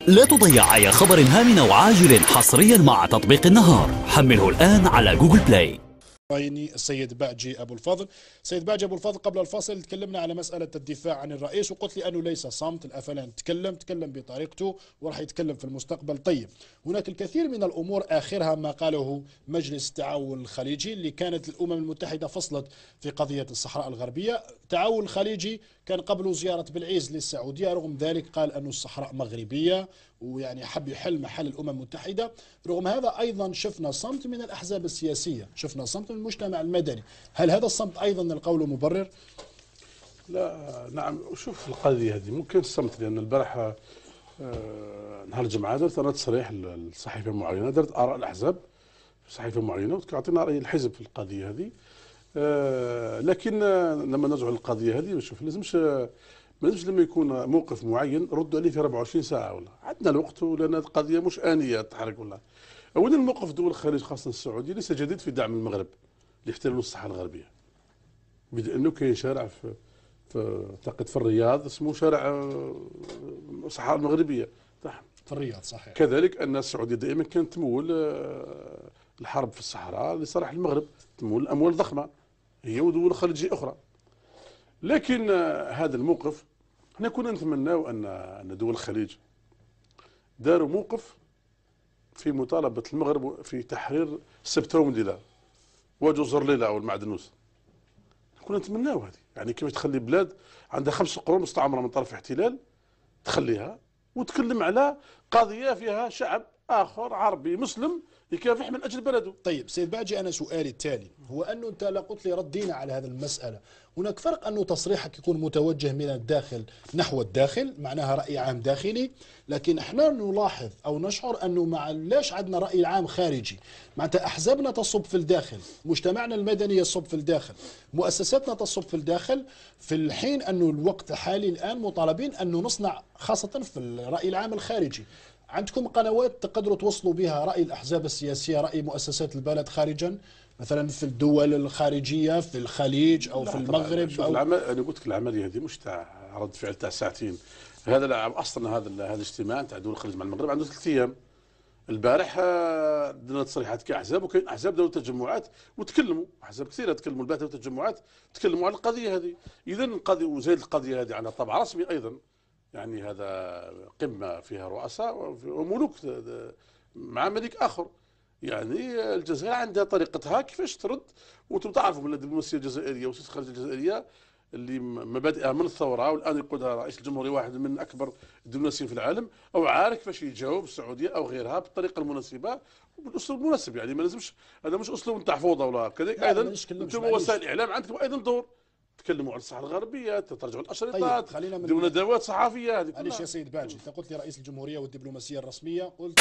لا تضيع أي خبر هام أو عاجل حصريا مع تطبيق النهار. حمله الآن على جوجل بلاي. السيد باجي ابو الفضل. سيد باجي ابو الفضل، قبل الفاصل تكلمنا على مساله الدفاع عن الرئيس وقلت لي انه ليس صمت، الافلان تكلم بطريقته وراح يتكلم في المستقبل. طيب، هناك الكثير من الامور اخرها ما قاله مجلس التعاون الخليجي اللي كانت الامم المتحده فصلت في قضيه الصحراء الغربيه. التعاون الخليجي كان قبل زياره بلعيز للسعوديه، رغم ذلك قال انه الصحراء مغربيه ويعني حب يحل محل الامم المتحده. رغم هذا ايضا شفنا صمت من الاحزاب السياسيه، شفنا صمت من المجتمع المدني. هل هذا الصمت ايضا القول مبرر؟ لا، نعم. شوف القضيه هذه ممكن الصمت، لان البارحه نهار الجمعه درت انا تصريح لصحيفه معينه، درت اراء الاحزاب في صحيفه معينه وتعطينا راي الحزب في القضيه هذه. لكن لما نرجع للقضيه هذه نشوف ما لازمش لما يكون موقف معين ردوا عليه في 24 ساعه، ولا عندنا الوقت، ولان القضيه مش انيه تحرك. ولا اولا الموقف دول الخليج خاصه السعوديه ليس جديد في دعم المغرب لاحتلال الصحراء الغربيه، بانه كاين شارع اعتقد في الرياض اسمه شارع الصحراء المغربيه في الرياض، صحيح. كذلك ان السعوديه دائما كانت تمول الحرب في الصحراء لصالح المغرب، تمول اموال ضخمه هي ودول خليجيه اخرى. لكن هذا الموقف احنا كنا نتمناو ان دول الخليج داروا موقف في مطالبه المغرب في تحرير سبتهم ديلا وجزر ليلى والمعدنوس. كنا نتمناو هذه، يعني كيف تخلي بلاد عندها 5 قرون مستعمره من طرف احتلال تخليها وتكلم على قضيه فيها شعب اخر عربي مسلم يكافح من اجل بلده. طيب سيد باجي، انا سؤالي التالي هو انه انت لا قلت لي ردينا على هذه المساله. هناك فرق انه تصريحك يكون متوجه من الداخل نحو الداخل، معناها راي عام داخلي، لكن احنا نلاحظ او نشعر انه ليش عندنا راي عام خارجي. معناتها احزابنا تصب في الداخل، مجتمعنا المدني يصب في الداخل، مؤسساتنا تصب في الداخل، في الحين انه الوقت الحالي الان مطالبين انه نصنع خاصه في الراي العام الخارجي. عندكم قنوات تقدروا توصلوا بها رأي الأحزاب السياسية، رأي مؤسسات البلد خارجا، مثلا في الدول الخارجية في الخليج أو في المغرب؟ أو أنا قلت لك العملية هذه مش تاع رد فعل تاع ساعتين. هذا أصلا هذا الاجتماع تاع دول الخليج مع المغرب عنده 3 أيام. البارح درنا تصريحات كأحزاب، وكاين أحزاب داروا تجمعات وتكلموا، أحزاب كثيرة تكلموا البارح داروا تجمعات تكلموا على القضية هذه. إذا القضية وزايد القضية هذه عندها طابع رسمي أيضا، يعني هذا قمة فيها رؤساء وملوك مع ملك آخر. يعني الجزائر عندها طريقتها كيفاش ترد، وانتم تعرفوا من الدبلوماسية الجزائرية والسياسة الخارجية الجزائرية اللي مبادئها من الثورة، والآن يقودها رئيس الجمهورية واحد من أكبر الدبلوماسيين في العالم، أو عارف كيفاش يجاوب السعودية أو غيرها بالطريقة المناسبة وبالأسلوب المناسب. يعني ما لازمش، هذا مش أسلوب نتاع فوضى ولا كذلك. أيضا أنتم وسائل الإعلام عندكم أيضا دور، تكلموا على الصحراء الغربيه، ترجعوا الاشرطات، طيب ديروا ندوات صحفيه. هذه معليش يا سيد باجي، انت قلت لي رئيس الجمهوريه والدبلوماسيه الرسميه، قلت